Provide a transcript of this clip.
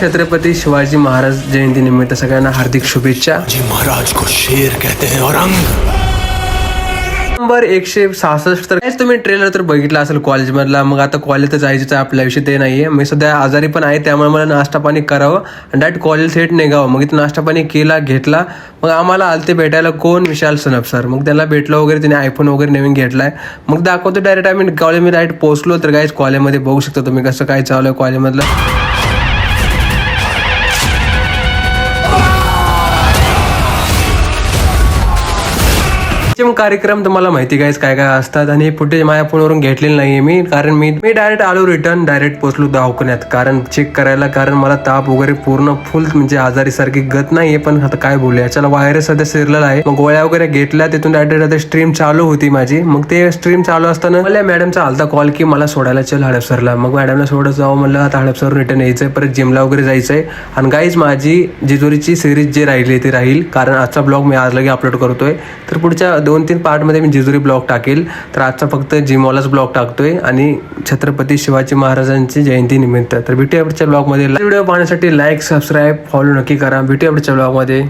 छत्रपती शिवाजी महाराज जयंती निमित्त सगळ्यांना हार्दिक शुभेच्छा। जी महाराज को शेर कहते हैं और अंग नंबर 166। तर काहीच तुम्ही ट्रेलर तर बघितला असेल कॉलेज मधला। मग आता कॉलेज तर जायचं आपल्या विषयी ते नाहीये। मी सध्या आजारी पण आहे, त्यामुळे मला नाश्ता पाणी करावं आणि डायरेक्ट कॉलेज थेट निघावं। मग इथं नाश्ता पाणी केला घेतला। मग आम्हाला आलते भेटायला कोण, विशाल सनप सर। मग त्याला भेटलो वगैरे, त्याने आयफोन वगैरे नवीन घेतलाय। मग दाखवतो डायरेक्ट आम्ही कॉलेजमध्ये डायरेक्ट पोहोचलो। तर गाईज कॉलेजमध्ये बघू शकता तुम्ही कसं काय चालू आहे कॉलेजमधलं। कार्यक्रम तुम्हाला माहिती काय काय काय असतात आणि हे फुटेज माझ्या फोनवरून घेतलेलं नाहीये मी, कारण मी डायरेक्ट आलो रिटर्न, डायरेक्ट पोहोचलो दवाखान्यात कारण चेक करायला। कारण मला ताप वगैरे पूर्ण फुल म्हणजे आजारी सारखी गत नाहीये, पण आता काय बोलूया, चला व्हायरस सध्या शिरलेला आहे। मग गोळ्या वगैरे घेतल्या, तिथून डायरेक्ट स्ट्रीम चालू होती माझी। मग ते स्ट्रीम चालू असताना मला मॅडमचा आलता कॉल की मला सोडायला चल हडपसरला। मग मॅडमला सोडत जावं म्हणलं, आता हडपसर रिटर्न यायचंय, परत जिमला वगैरे जायचंय। आणि गाईज माझी जेजुरीची सिरीज जे राहिली ते राहील, कारण आजचा ब्लॉग मी आज लगे अपलोड करतोय। तर पुढच्या 2-3 पार्ट मध्ये मी जेजुरी ब्लॉग टाकेल। तर आजचा फक्त जिमवालाच ब्लॉग टाकतोय आणि छत्रपती शिवाजी महाराजांची जयंती निमित्त। तर भेटूया पुढच्या ब्लॉग मध्ये। व्हिडिओ पाहण्यासाठी लाईक सबस्क्राईब फॉलो नक्की करा। भेटूया पुढच्या ब्लॉग मध्ये।